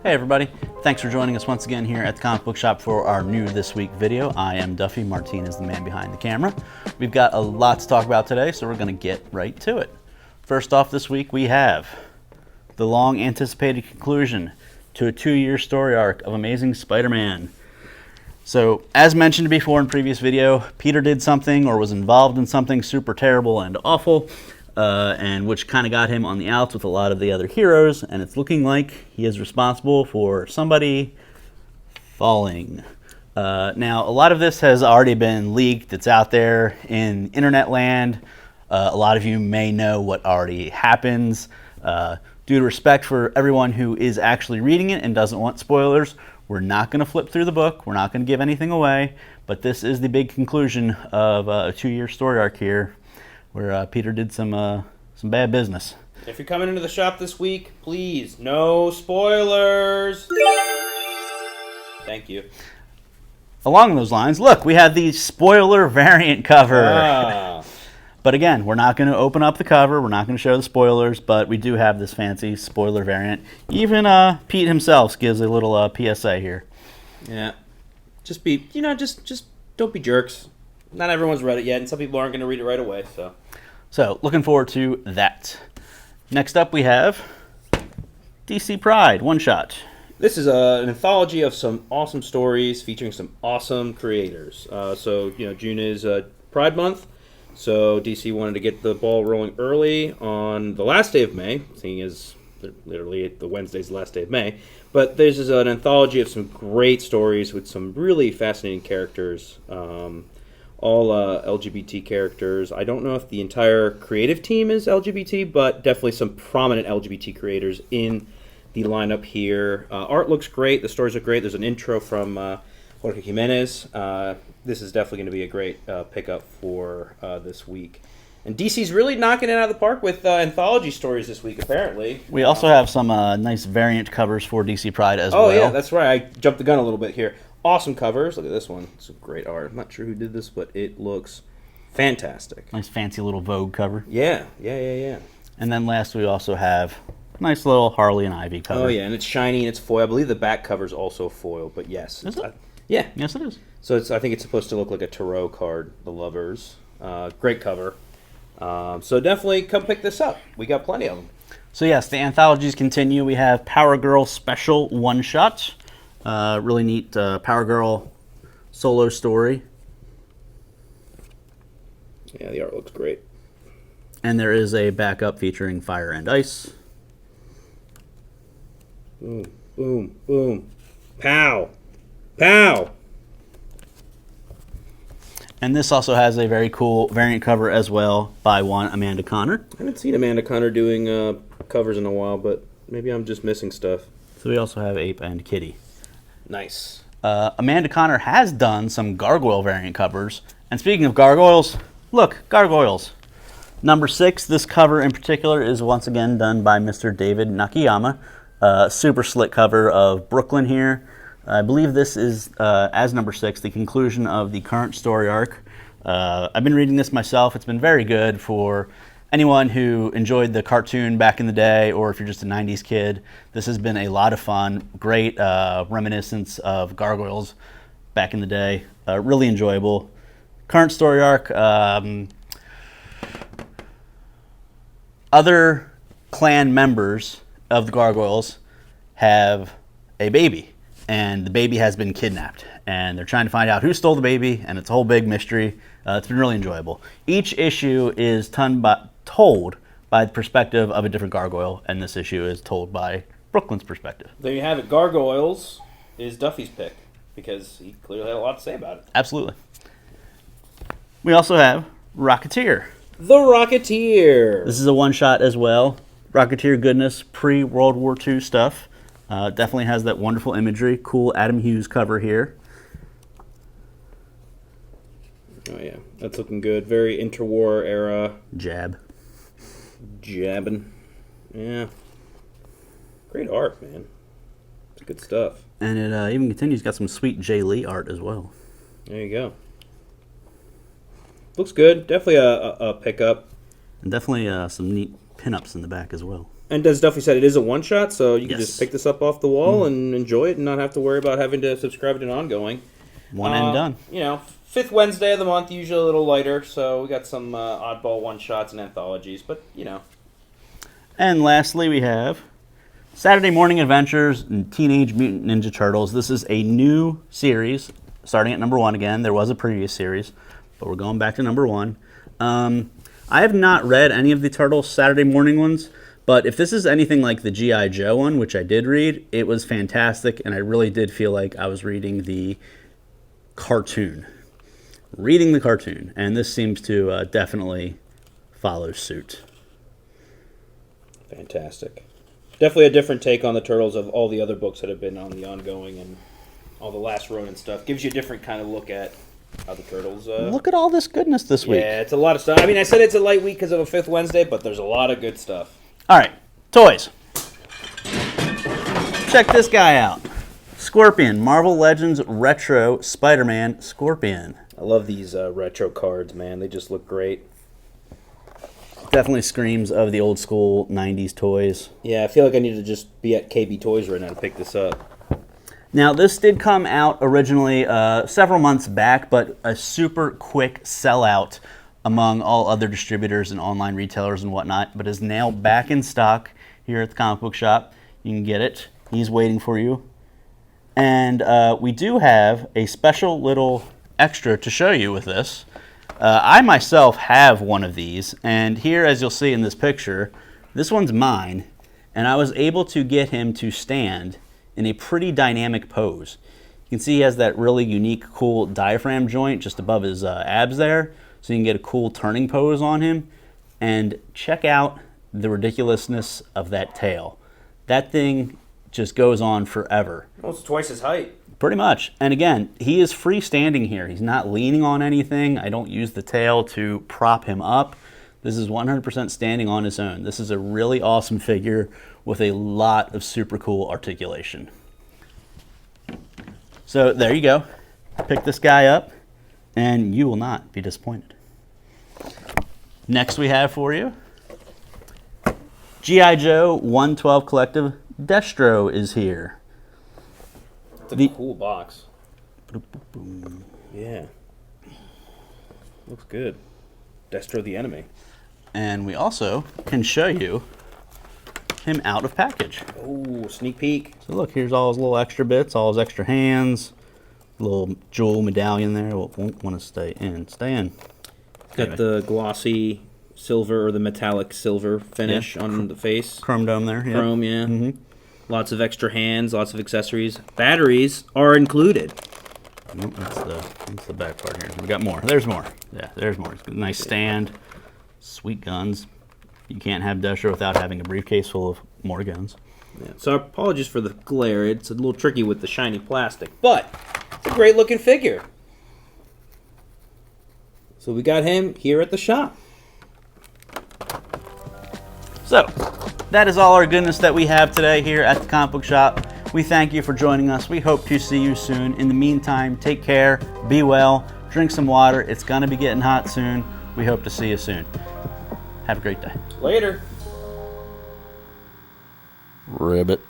Hey everybody, thanks for joining us once again here at the Comic Book Shop for our new This Week video. I am Duffy, Martinez, the man behind the camera. We've got a lot to talk about today, so we're going to get right to it. First off this week we have the long anticipated conclusion to a 2-year story arc of Amazing Spider-Man. So, as mentioned before in previous video, Peter did something or was involved in something super terrible and awful, and which kind of got him on the outs with a lot of the other heroes, and it's looking like he is responsible for somebody falling. Now, a lot of this has already been leaked. It's out there in internet land. A lot of you may know what already happens. Due to respect for everyone who is actually reading it and doesn't want spoilers, we're not going to flip through the book. We're not going to give anything away, but this is the big conclusion of a 2-year story arc here, where Peter did some bad business. If you're coming into the shop this week, please, no spoilers. Thank you. Along those lines, look, we have the spoiler variant cover. But again, we're not going to open up the cover. We're not going to show the spoilers, but we do have this fancy spoiler variant. Even Pete himself gives a little PSA here. Yeah. Just be, just don't be jerks. Not everyone's read it yet, and some people aren't going to read it right away, so. So, looking forward to that. Next up, we have DC Pride, one shot. This is an anthology of some awesome stories featuring some awesome creators. June is Pride Month. So DC wanted to get the ball rolling early on the last day of May, seeing as literally the Wednesday's the last day of May. But this is an anthology of some great stories with some really fascinating characters, all LGBT characters. I don't know if the entire creative team is LGBT, but definitely some prominent LGBT creators in the lineup here. Art looks great. The stories are great. There's an intro from Jorge Jimenez. This is definitely going to be a great pickup for this week. And DC's really knocking it out of the park with anthology stories this week, apparently. We also have some nice variant covers for DC Pride as well. Oh, yeah, that's right. I jumped the gun a little bit here. Awesome covers. Look at this one. It's great art. I'm not sure who did this, but it looks fantastic. Nice fancy little Vogue cover. Yeah. And then last we also have a nice little Harley and Ivy cover. Oh, yeah, and it's shiny and it's foil. I believe the back cover's also foil, but yes. Is it? Yeah. Yes, it is. So I think it's supposed to look like a tarot card, The Lovers. Great cover. So definitely come pick this up. We got plenty of them. So yes, the anthologies continue. We have Power Girl Special One Shot. Really neat Power Girl solo story. Yeah, the art looks great. And there is a backup featuring Fire and Ice. Boom, boom, boom. Pow! Pow! And this also has a very cool variant cover as well by one Amanda Conner. I haven't seen Amanda Conner doing covers in a while, but maybe I'm just missing stuff. So we also have Ape and Kitty. Nice. Amanda Conner has done some Gargoyle variant covers. And speaking of gargoyles, look, gargoyles. Number 6, this cover in particular is once again done by Mr. David Nakayama. Super slick cover of Brooklyn here. I believe this is, as number 6, the conclusion of the current story arc. I've been reading this myself. It's been very good for anyone who enjoyed the cartoon back in the day, or if you're just a 90s kid. This has been a lot of fun. Great reminiscence of Gargoyles back in the day. Really enjoyable. Current story arc. Other clan members of the Gargoyles have a baby. And the baby has been kidnapped. And they're trying to find out who stole the baby, and it's a whole big mystery. It's been really enjoyable. Each issue is told by the perspective of a different gargoyle, and this issue is told by Brooklyn's perspective. There you have it. Gargoyles is Duffy's pick, because he clearly had a lot to say about it. Absolutely. We also have Rocketeer. The Rocketeer! This is a one-shot as well. Rocketeer goodness, pre-World War II stuff. Definitely has that wonderful imagery. Cool Adam Hughes cover here. Oh, yeah. That's looking good. Very interwar era. Jabbing. Yeah. Great art, man. It's good stuff. And it even continues. Got some sweet Jay Lee art as well. There you go. Looks good. Definitely a pickup. And definitely some neat pinups in the back as well. And as Duffy said, it is a one-shot, so you can Yes. just pick this up off the wall and enjoy it and not have to worry about having to subscribe to an ongoing. One and done. You know, fifth Wednesday of the month, usually a little lighter, so we got some oddball one-shots and anthologies, but, you know. And lastly, we have Saturday Morning Adventures and Teenage Mutant Ninja Turtles. This is a new series, starting at number 1 again. There was a previous series, but we're going back to number 1. I have not read any of the Turtles Saturday morning ones, but if this is anything like the G.I. Joe one, which I did read, it was fantastic, and I really did feel like I was reading the cartoon. And this seems to definitely follow suit. Fantastic. Definitely a different take on the Turtles of all the other books that have been on the ongoing and all the Last Ronin stuff. Gives you a different kind of look at how the Turtles... Look at all this goodness this week. Yeah, it's a lot of stuff. I mean, I said it's a light week because of a fifth Wednesday, but there's a lot of good stuff. All right, toys. Check this guy out. Scorpion, Marvel Legends Retro Spider-Man Scorpion. I love these retro cards, man. They just look great. Definitely screams of the old school 90s toys. Yeah, I feel like I need to just be at KB Toys right now to pick this up. Now, this did come out originally several months back, but a super quick sellout among all other distributors and online retailers and whatnot, but is now back in stock here at the comic book shop. You can get it. He's waiting for you. And we do have a special little extra to show you with this. I myself have one of these, and here, as you'll see in this picture, this one's mine, and I was able to get him to stand in a pretty dynamic pose. You can see he has that really unique, cool diaphragm joint just above his abs there, so you can get a cool turning pose on him. And check out the ridiculousness of that tail. That thing just goes on forever. Almost twice his height. Pretty much. And again, he is freestanding here. He's not leaning on anything. I don't use the tail to prop him up. This is 100% standing on his own. This is a really awesome figure with a lot of super cool articulation. So there you go. Pick this guy up, and you will not be disappointed. Next we have for you, G.I. Joe 112 Collective Destro is here. It's a cool box. Yeah. Looks good. Destro the enemy. And we also can show you him out of package. Oh, sneak peek. So look, here's all his little extra bits, all his extra hands, little jewel medallion there. Well, won't want to stay in. Stay in. Got the glossy silver or the metallic silver finish on the face. Chrome dome there. Yep. Chrome, yeah. Lots of extra hands, lots of accessories. Batteries are included. Nope, that's the back part here. We got more. There's more. Yeah, there's more. Nice stand. Sweet guns. You can't have Destro without having a briefcase full of more guns. Yeah. So apologies for the glare. It's a little tricky with the shiny plastic, but it's a great looking figure. So we got him here at the shop. So, that is all our goodness that we have today here at the comic book shop. We thank you for joining us. We hope to see you soon. In the meantime, take care, be well, drink some water. It's going to be getting hot soon. We hope to see you soon. Have a great day. Later. Ribbit.